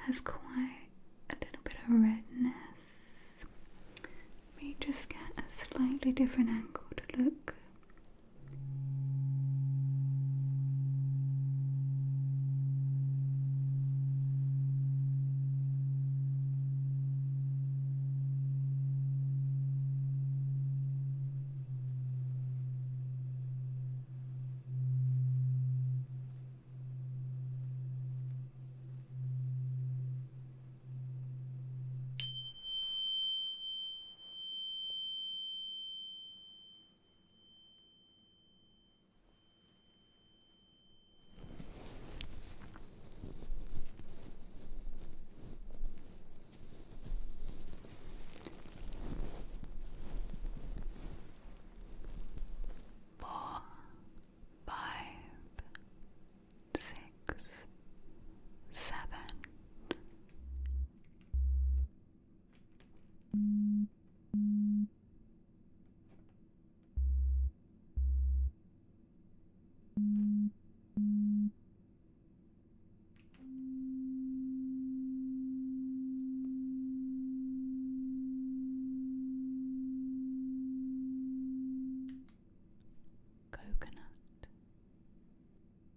has quite a little bit of redness. Let me just get a slightly different angle to look.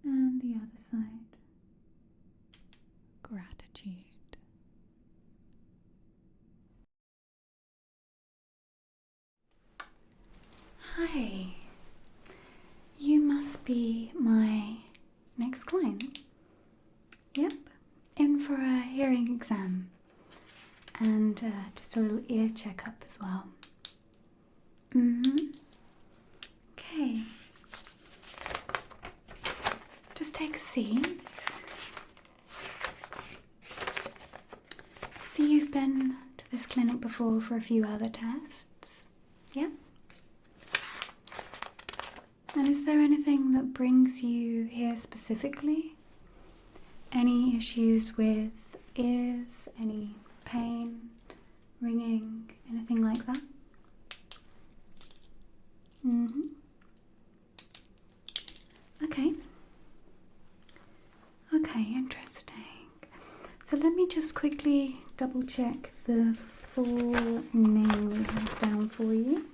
And the other side. Gratitude. Hi. You must be my next client. Yep. In for a hearing exam. And just a little ear checkup as well. Okay. Just take a seat. See, you've been to this clinic before for a few other tests. Yeah? And is there anything that brings you here specifically? Any issues with ears? Any pain, ringing, anything like that? Okay. Okay, interesting. So let me just quickly double check the full name we have down for you.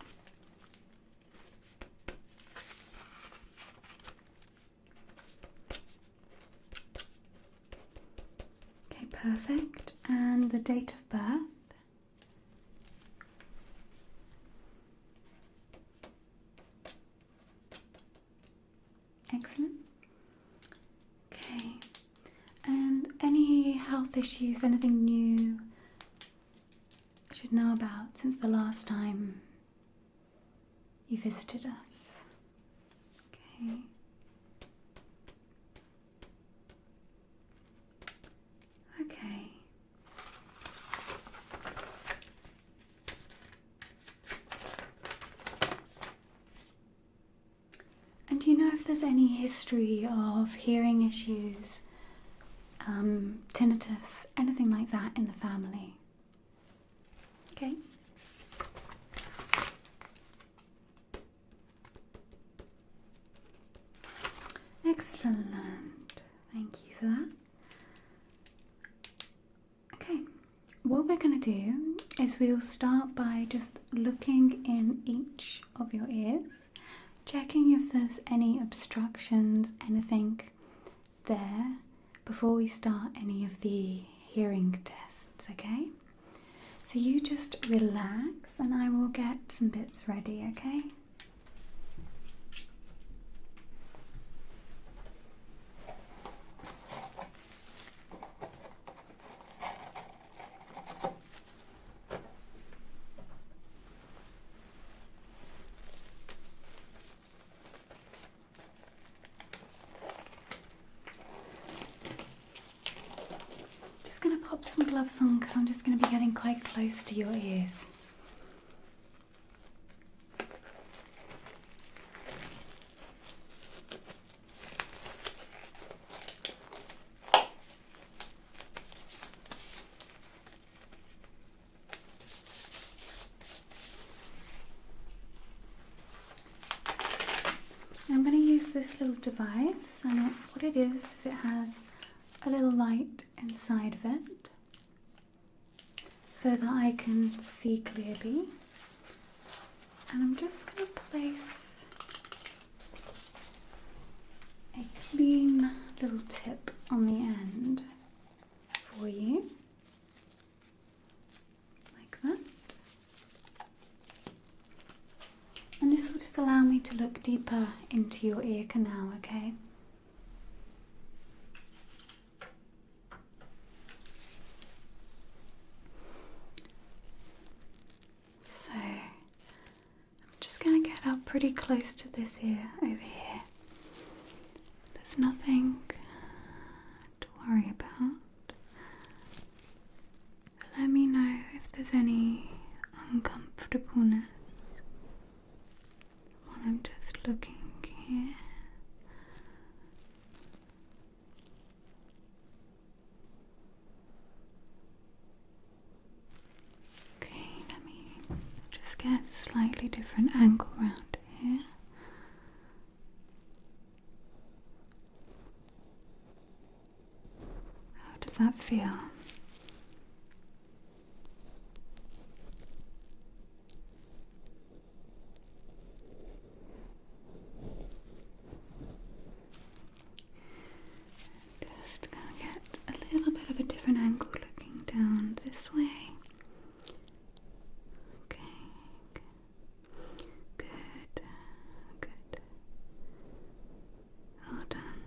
Okay, perfect. And the date of birth. Excellent. Okay. And any health issues, anything new I should know about since the last time you visited us? Okay. Okay. And do you know if there's any history of hearing issues, tinnitus, anything like that in the family? Okay. Excellent. Thank you for that. Okay. What we're going to do is we'll start by just looking in each of your ears, checking if there's any obstructions, anything there, before we start any of the hearing tests, okay? So you just relax and I will get some bits ready, okay? Pop some gloves on because I'm just going to be getting quite close to your ears. I'm going to use this little device, and what it is it has a little light inside of it so that I can see clearly. And I'm just going to place a clean little tip on the end for you, like that. And this will just allow me to look deeper into your ear canal, okay? So, I'm just going to get up pretty close to this ear over here. There's nothing to worry about. Let me know if there's any uncomfortableness while I'm just looking here. Okay, let me just get a slightly different angle around here. How does that feel? Just gonna get a little bit of a different angle looking down this way. Okay, good, good. Well done.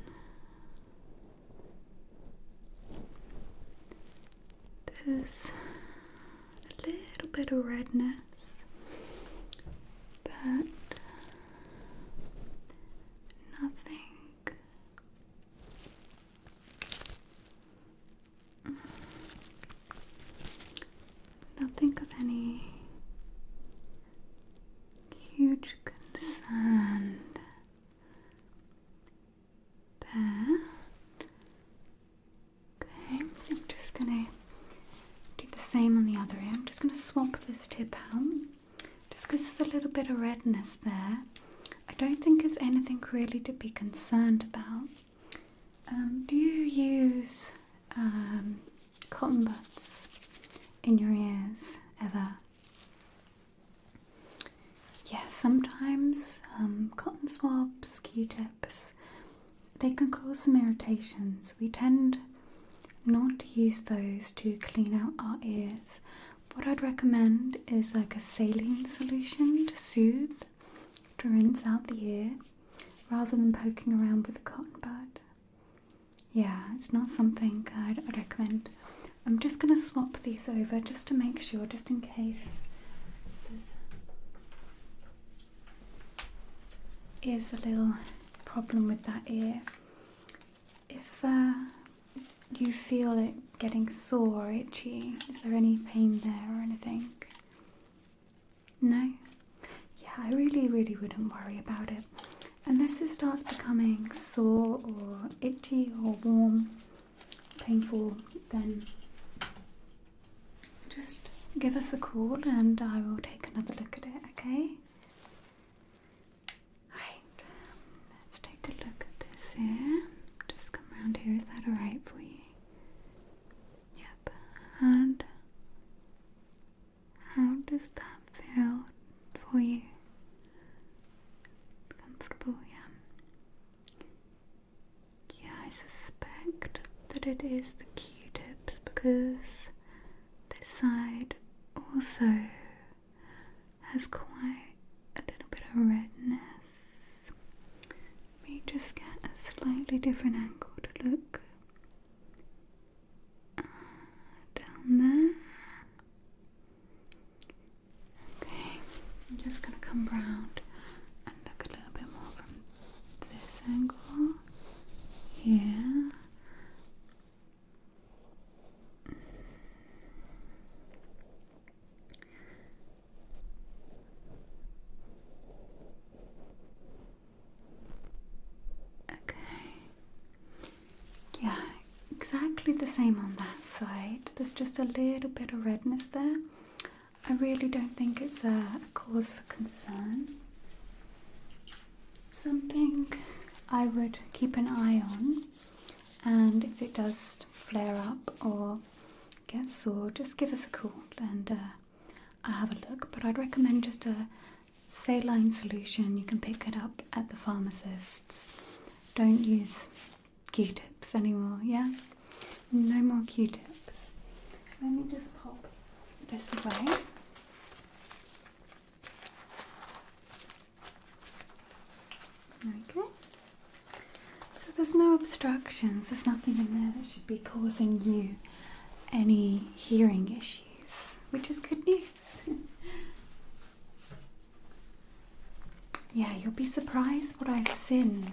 There's a little bit of redness, but nothing of any huge concern there. Okay, I'm just gonna do the same on the other ear. I'm just gonna swap this tip out, just because there's a little bit of redness there. I don't think there's anything really to be concerned about. Do you use cotton buds in your ears ever? Yeah, sometimes cotton swabs, Q-tips, they can cause some irritations. We tend not to use those to clean out our ears. What I'd recommend is like a saline solution to soothe, to rinse out the ear, rather than poking around with a cotton bud. Yeah, it's not something I'd recommend. I'm just going to swap these over just to make sure, just in case there's a little problem with that ear. If you feel it getting sore or itchy, is there any pain there or anything? No? Yeah, I really wouldn't worry about it. Unless it starts becoming sore or itchy or warm, painful, then just give us a call and I will take another look at it, okay? Right, let's take a look at this here. Just come around here, is that alright for you? Yep, and how does that feel for you? Comfortable, yeah. Yeah, I suspect that it is the Q-tips because this side also has quite a little bit of redness. Let me just get a slightly different angle to look down there. Okay, I'm just going to come round and look a little bit more from this angle here. Yeah, exactly the same on that side. There's just a little bit of redness there. I really don't think it's a cause for concern. Something I would keep an eye on And if it does flare up or get sore, just give us a call and I'll have a look. But I'd recommend just a saline solution. You can pick it up at the pharmacist's. Don't use Q-tips anymore, yeah? No more Q-tips. Let me just pop this away. Okay. So there's no obstructions, there's nothing in there that should be causing you any hearing issues, which is good news. Yeah, you'll be surprised what I've seen.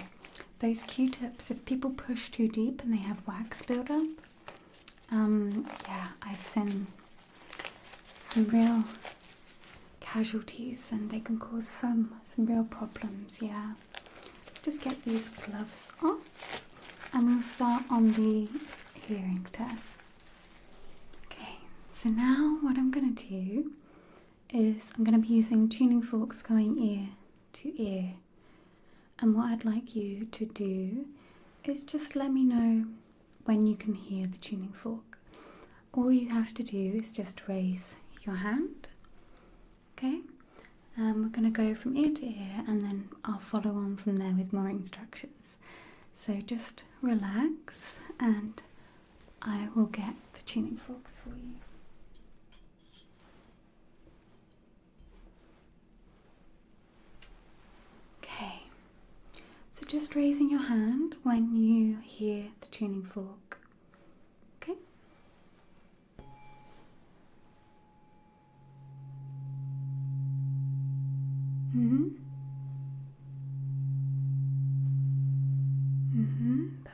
Those Q-tips, if people push too deep and they have wax buildup, yeah, I've seen some real casualties and they can cause some real problems, yeah. Just get these gloves off and we'll start on the hearing test. Okay, so now what I'm going to do is I'm going to be using tuning forks going ear to ear, and what I'd like you to do is just let me know when you can hear the tuning fork. All you have to do is just raise your hand, okay? And we're going to go from ear to ear and then I'll follow on from there with more instructions. So just relax and I will get the tuning forks for you. Okay, so just raising your hand when you hear the tuning fork, okay?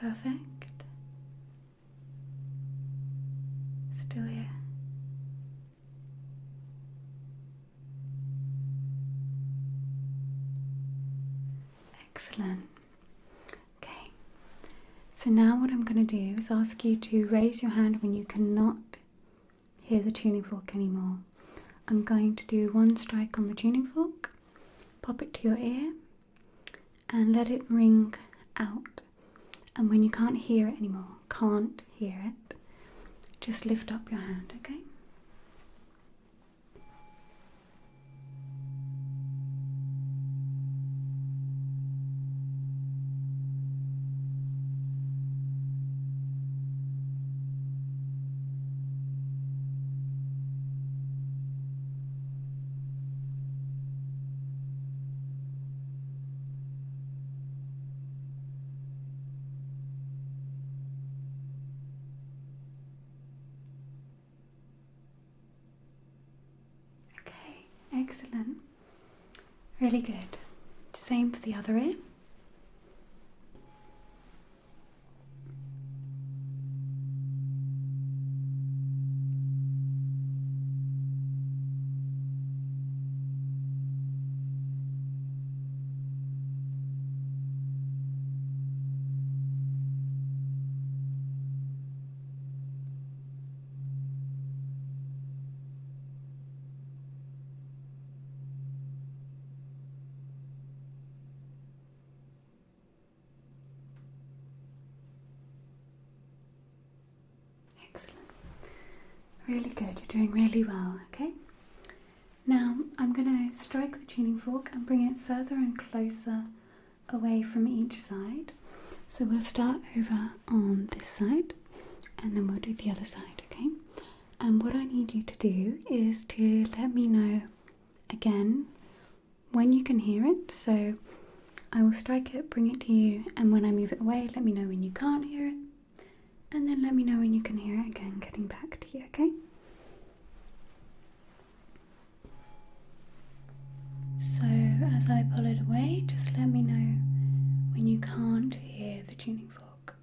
Perfect. Still here. Excellent. Okay. So now what I'm going to do is ask you to raise your hand when you cannot hear the tuning fork anymore. I'm going to do one strike on the tuning fork, pop it to your ear, and let it ring out. And when you can't hear it anymore, just lift up your hand, okay? Excellent. Really good. Same for the other ear. Excellent. Really good. You're doing really well, okay? Now I'm going to strike the tuning fork and bring it further and closer away from each side. So we'll start over on this side and then we'll do the other side, okay? And what I need you to do is to let me know again when you can hear it. So I will strike it, bring it to you, and when I move it away, let me know when you can't hear it. And then let me know when you can hear it again, getting back to you, okay? So as I pull it away, just let me know when you can't hear the tuning fork.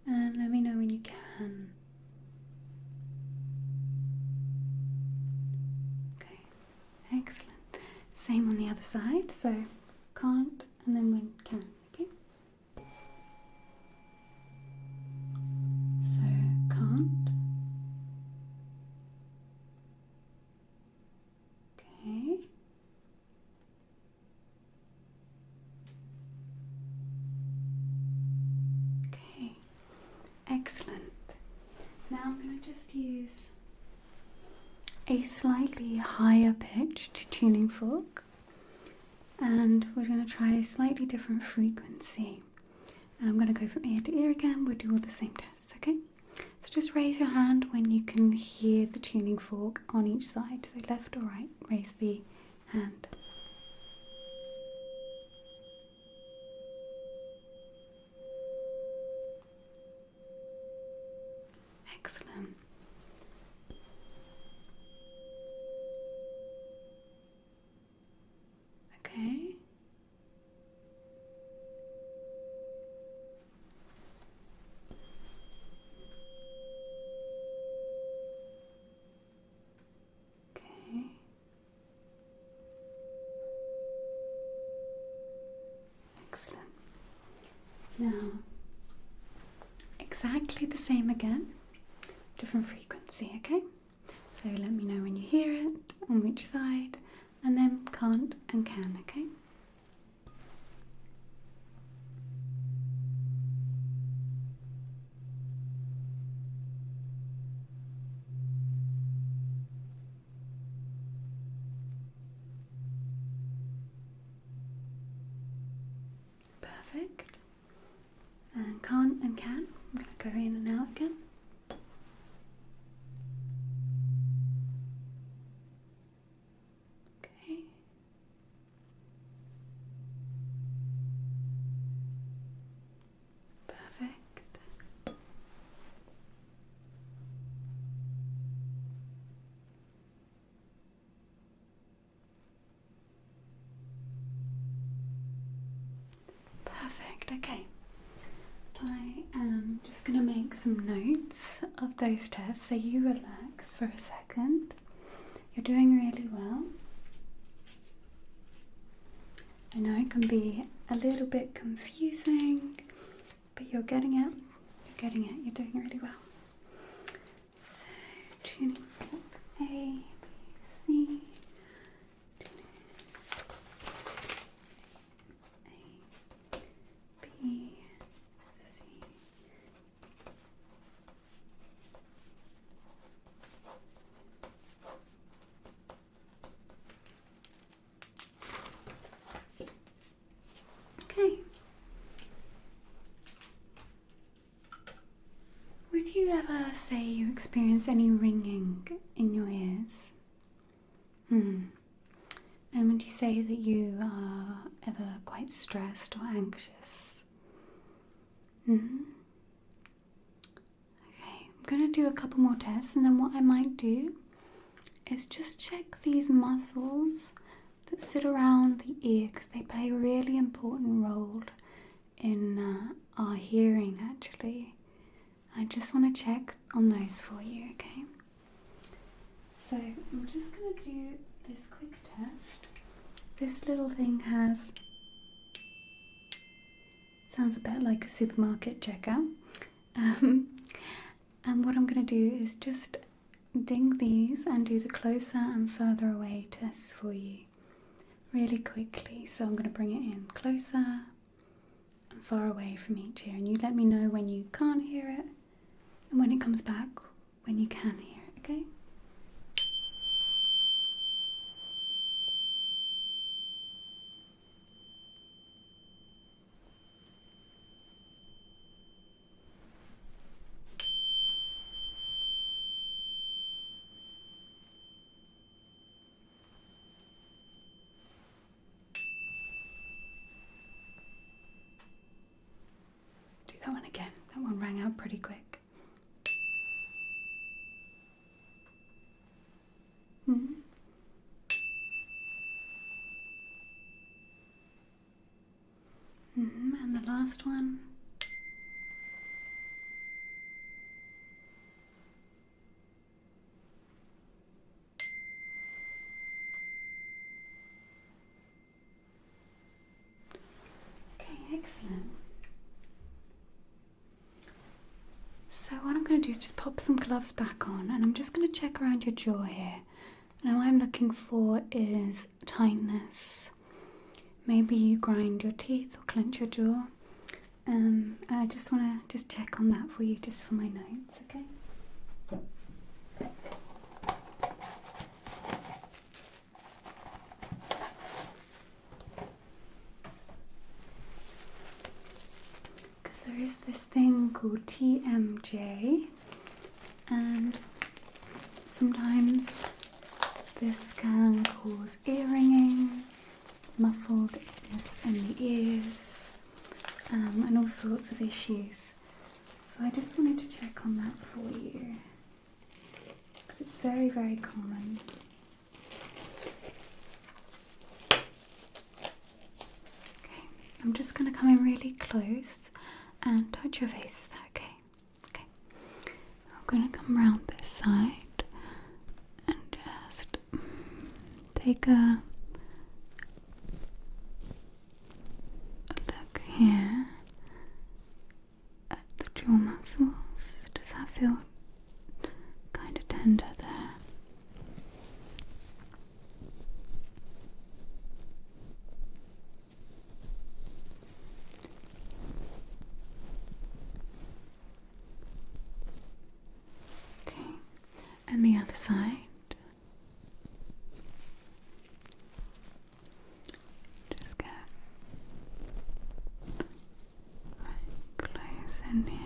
And let me know when you can. Okay, excellent. Same on the other side, so can't and then when can, okay? So can't. Okay. a slightly higher pitched tuning fork, and we're going to try a slightly different frequency. And I'm going to go from ear to ear again. We'll do all the same tests, okay? So just raise your hand when you can hear the tuning fork on each side, so left or right. Raise the hand. Excellent. Okay. Okay. Excellent. Now, exactly the same again, different frequency, okay? So let me know when you hear it, on which side, and then can't and can, okay? Perfect. And can't and can. I'm going to go in and out again. Okay. Perfect. Perfect. Okay. I am just going to make some notes of those tests, so you relax for a second. You're doing really well. I know it can be a little bit confusing, but you're getting it. You're getting it. You're doing really well. So, tuning fork A, B, C. A, B, C. Okay. Would you ever say you experience any ringing in your ears? And would you say that you are ever quite stressed or anxious? Okay, I'm going to do a couple more tests, and then what I might do is just check these muscles that sit around the ear, because they play a really important role in our hearing, actually. I just want to check on those for you, okay? So I'm just going to do this quick test. This little thing sounds a bit like a supermarket checkout. And what I'm going to do is just ding these and do the closer and further away tests for you really quickly. So I'm going to bring it in closer and far away from each ear, and you let me know when you can't hear it and when it comes back when you can hear it, okay? Do that one again. That one rang out pretty quick. And the last one. Okay, excellent. So what I'm going to do is just pop some gloves back on, and I'm just going to check around your jaw here. And what I'm looking for is tightness. Maybe you grind your teeth or clench your jaw. And I just want to check on that for you, just for my notes, okay? called TMJ, and sometimes this can cause ear ringing, muffledness in the ears, and all sorts of issues. So I just wanted to check on that for you, because it's very, very common. Okay, I'm just going to come in really close and touch your face. Is that okay? Okay. I'm going to come around this side and just take a look here at the jaw muscles. Does that feel kind of tender there? Okay, and the other side. Just get right close in here.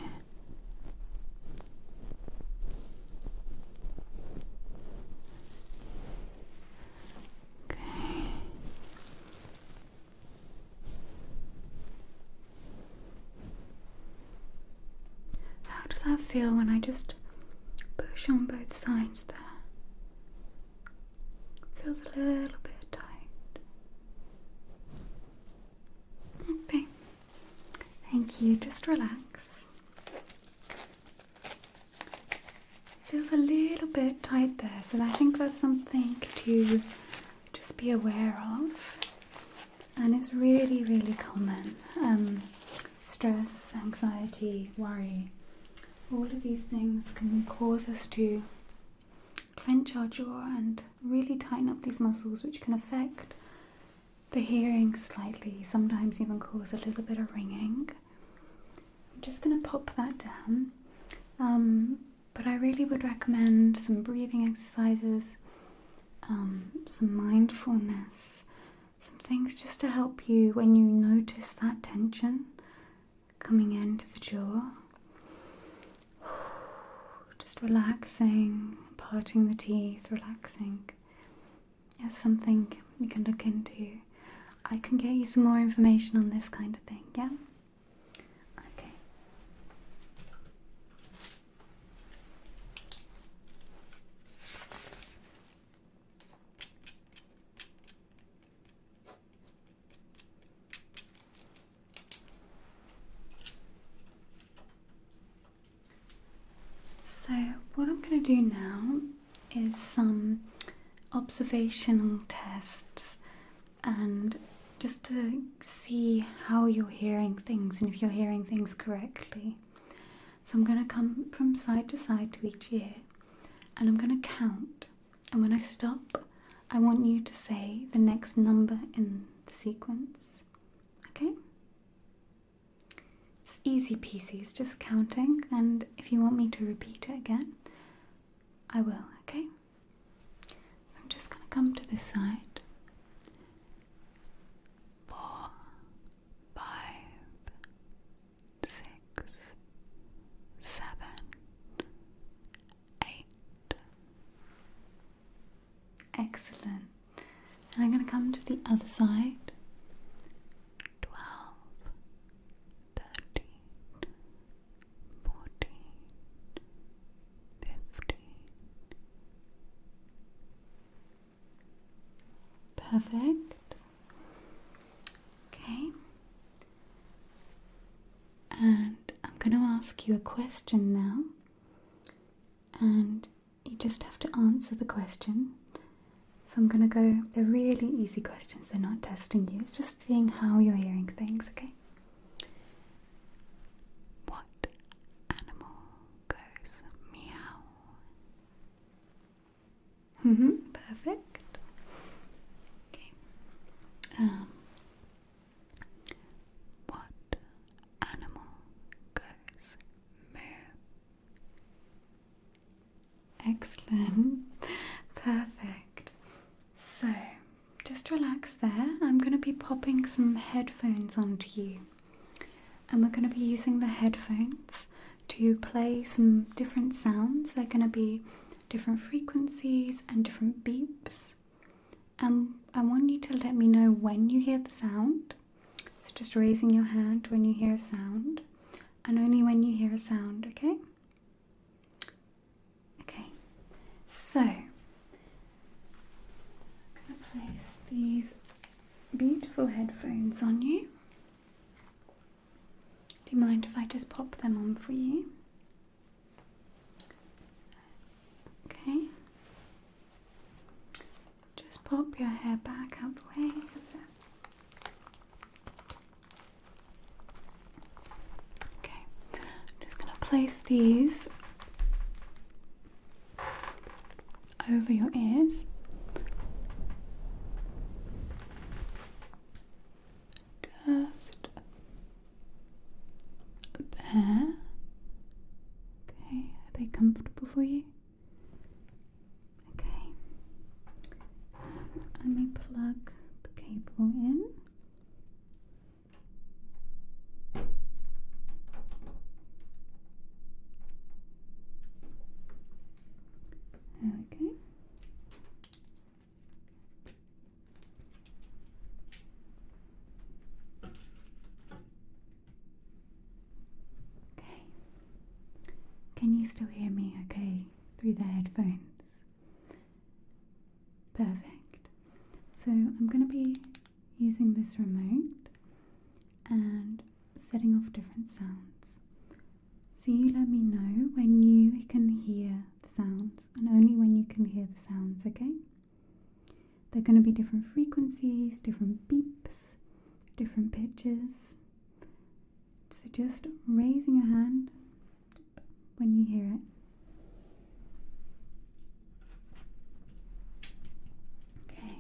Okay. How does that feel when I just push on both sides there? Feels a little bit tight. Okay. Thank you. Just relax. Feels a little bit tight there, so I think that's something to just be aware of. And it's really, really common. Stress, anxiety, worry, all of these things can cause us to clench our jaw and really tighten up these muscles, which can affect the hearing slightly, sometimes even cause a little bit of ringing. I'm just going to pop that down, but I really would recommend some breathing exercises, some mindfulness, some things just to help you when you notice that tension coming into the jaw. Just relaxing, parting the teeth, relaxing. That's something you can look into. I can get you some more information on this kind of thing, yeah? Okay. So what I'm going to do now is some observational tests, and just to see how you're hearing things and if you're hearing things correctly. So I'm going to come from side to side to each ear, and I'm going to count, and when I stop I want you to say the next number in the sequence. Okay? It's easy peasy, it's just counting, and if you want me to repeat it again, I will, okay? I'm just going to come to this side. 4, 5, 6, 7, 8. Excellent. And I'm going to come to the other side. 12, 13, 14, 15. Perfect. Okay. And I'm going to ask you a question now, and you just have to answer the question. So I'm going to go, they're really easy questions, they're not testing you, it's just seeing how you're hearing things, okay? What animal goes meow? Perfect. Okay. What animal goes moo? Excellent. Perfect. So, just relax there. I'm going to be popping some headphones onto you, and we're going to be using the headphones to play some different sounds. They're going to be different frequencies and different beeps. I want you to let me know when you hear the sound. So just raising your hand when you hear a sound, and only when you hear a sound, okay? Okay, so I'm going to place these beautiful headphones on you. Do you mind if I just pop them on for you? Okay. Just pop your hair back out the way. Okay. I'm just going to place these over your ears. Just there. Okay, are they comfortable for you? Okay. Let me plug the cable in. Okay. Okay. Can you still hear me okay through the headphones? Perfect. So I'm going to be using this remote and setting off different sounds. So you let me know when you can hear the sounds, and only when you can hear the sounds, okay? They're going to be different frequencies, different beeps, different pitches. So just raising your hand when you hear it. Okay.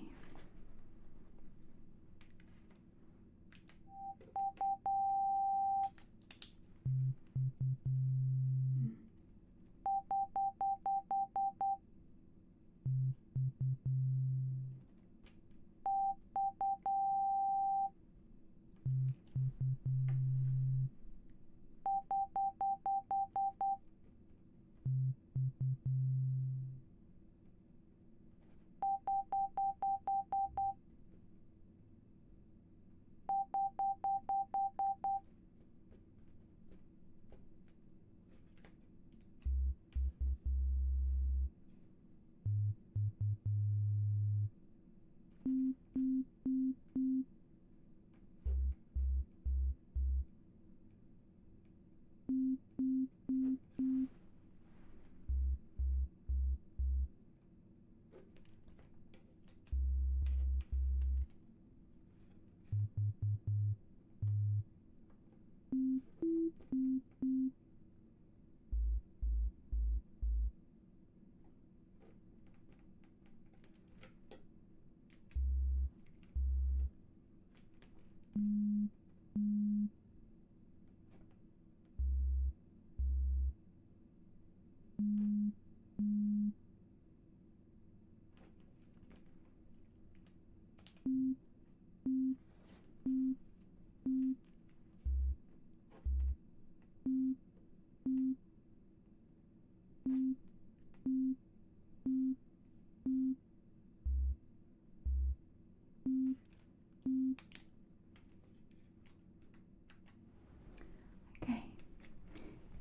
Okay,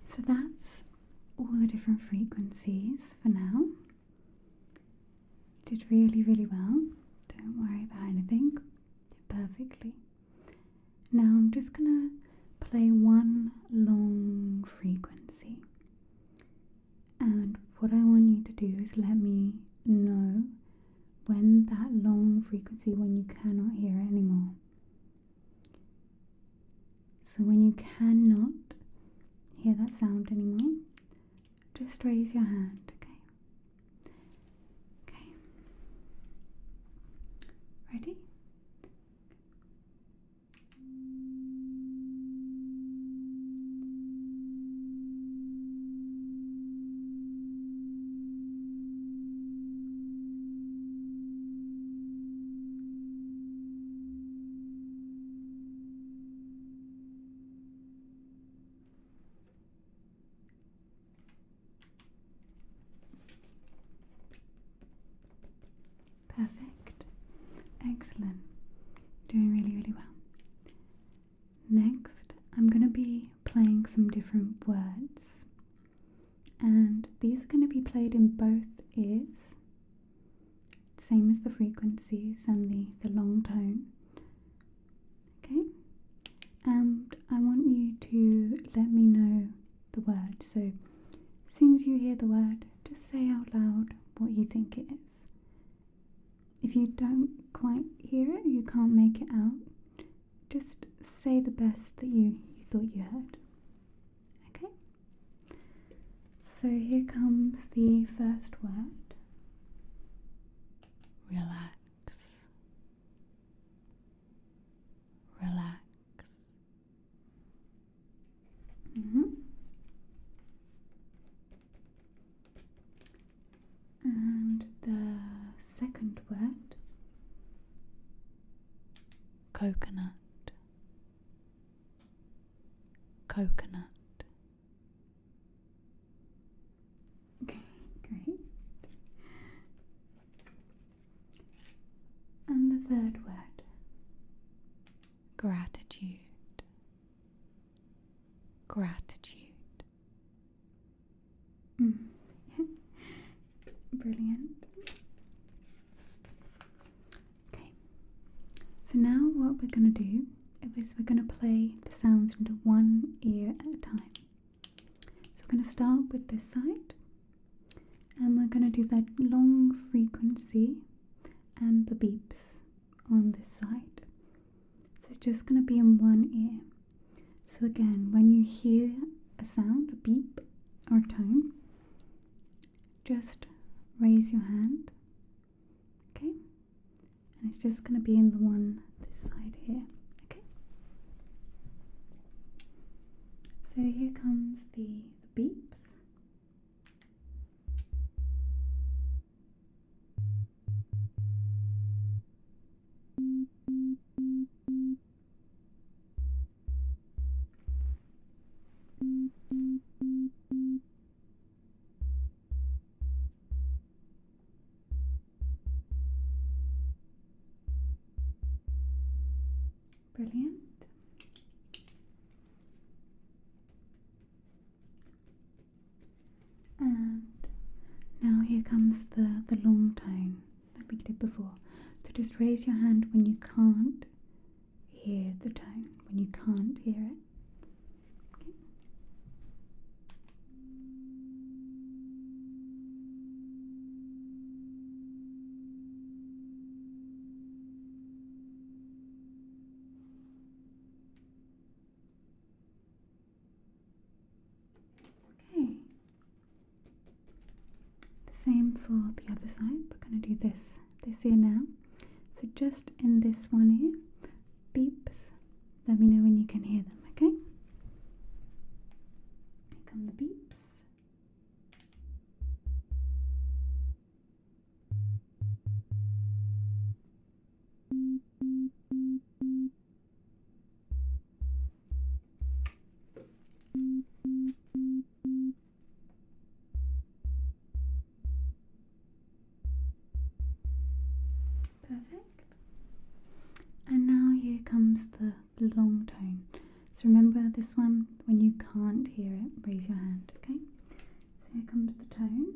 so that's all the different frequencies for now. You did really, really well. Don't worry about anything. You did perfectly. Now I'm just gonna play one long frequency, and what I want you to do is let me know when that long frequency, when you cannot hear it anymore. So when you cannot hear that sound anymore, just raise your hand, okay? Okay. Ready? Excellent. Doing really, really well. Next, I'm going to be playing some different words. And these are going to be played in both ears. Same as the frequencies and the long tone. Okay? And I want you to let me know the word. So as soon as you hear the word, just say out loud what you think it is. If you don't quite hear it, you can't make it out, just say the best that you thought you heard. Okay? So here comes the first word. Relax. Relax. And the second word. Coconut. Coconut. Okay, great. And the third word. Gratitude. Gratitude. Brilliant. Okay, so now what we're going to do is we're going to play the sounds into one ear at a time. So we're going to start with this side, and we're going to do that long frequency and the beeps on this side. So it's just going to be in one ear. So again, when you hear a sound, a beep or tone, just raise your hand, okay? And it's just going to be in the one this side here, okay? So here comes the beeps. Brilliant. And now here comes the long tone like we did before. So just raise your hand when you can't hear the tone, when you can't hear it. Okay. The same for the other side. We're going to do this ear now. So just in this one ear, beeps. Let me know when you can hear them, okay? Here come the beeps. Perfect. And now here comes the long tone. So remember this one, when you can't hear it, raise your hand, okay? So here comes the tone.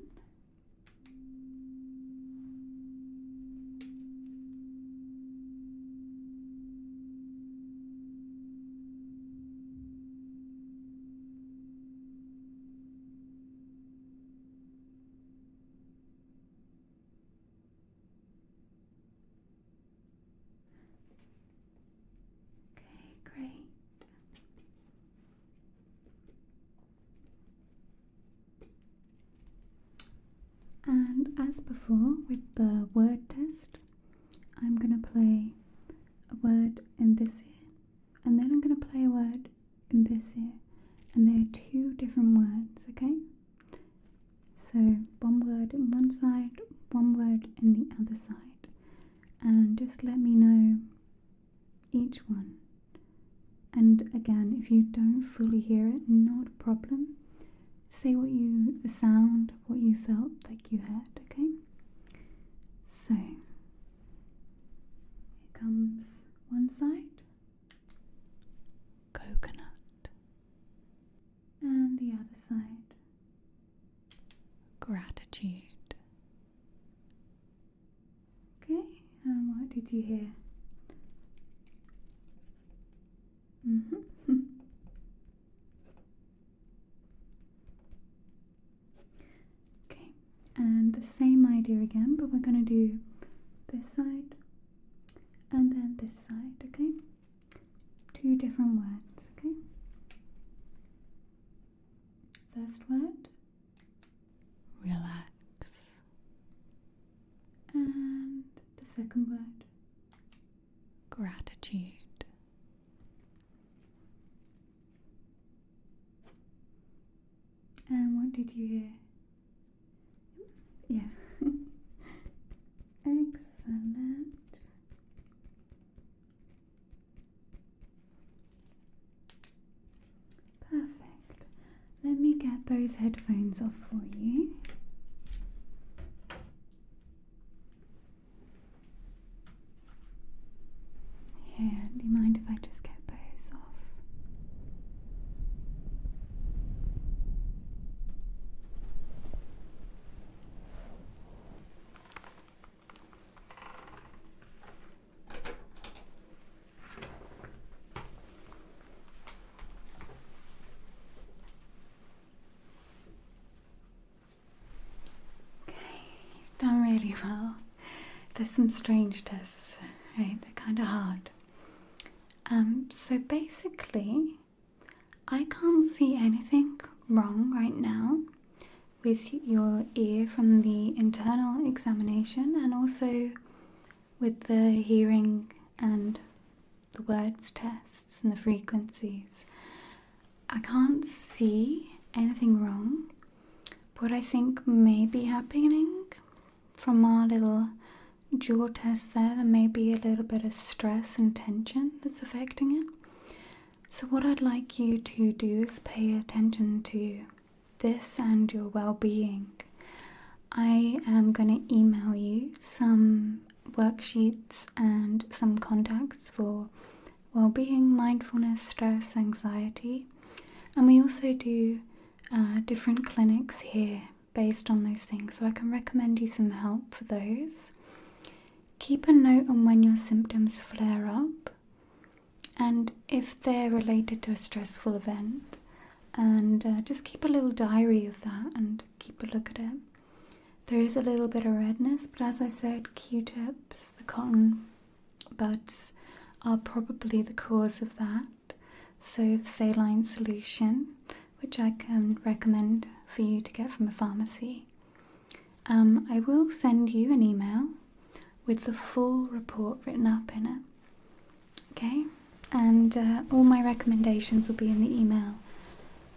Okay, great. And as before with the word test, I'm going to play a word in this ear, and then I'm going to play a word in this ear, and they are two different words, okay? So one word in one side, one word in the other side, and just let me know each one. And again, if you don't fully hear it, not a problem. Say the sound, what you felt like you heard, okay? So, did you hear? Okay, and the same idea again, but we're going to do this side and then this side, okay? Two different words, okay? First word, relax. And the second word, gratitude. And what did you hear? Yeah. Excellent. Perfect. Let me get those headphones off for you. Here, do you mind if I just get those off? Done really well. There's some strange tests, right? They're kind of hard. So basically, I can't see anything wrong right now with your ear from the internal examination and also with the hearing and the words tests and the frequencies. I can't see anything wrong. What I think may be happening from our little jaw test there may be a little bit of stress and tension that's affecting it. So what I'd like you to do is pay attention to this and your well-being. I am going to email you some worksheets and some contacts for well-being, mindfulness, stress, anxiety. And we also do different clinics here based on those things, so I can recommend you some help for those. Keep a note on when your symptoms flare up and if they're related to a stressful event, and just keep a little diary of that and keep a look at it. There is a little bit of redness, but as I said, Q-tips, the cotton buds are probably the cause of that. So the saline solution, which I can recommend for you to get from a pharmacy. I will send you an email with the full report written up in it. Okay? And all my recommendations will be in the email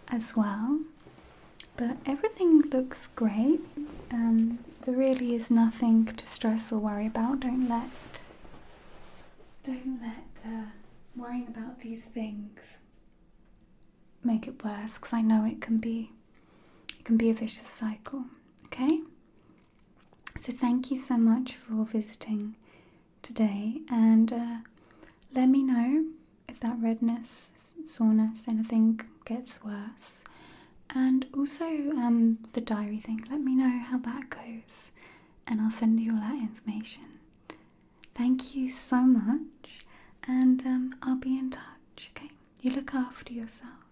as well. But everything looks great. There really is nothing to stress or worry about. Don't let worrying about these things make it worse, because I know it can be a vicious cycle. Okay? So thank you so much for visiting today, and let me know if that redness, soreness, anything gets worse. And also the diary thing, let me know how that goes and I'll send you all that information. Thank you so much, and I'll be in touch, okay? You look after yourself.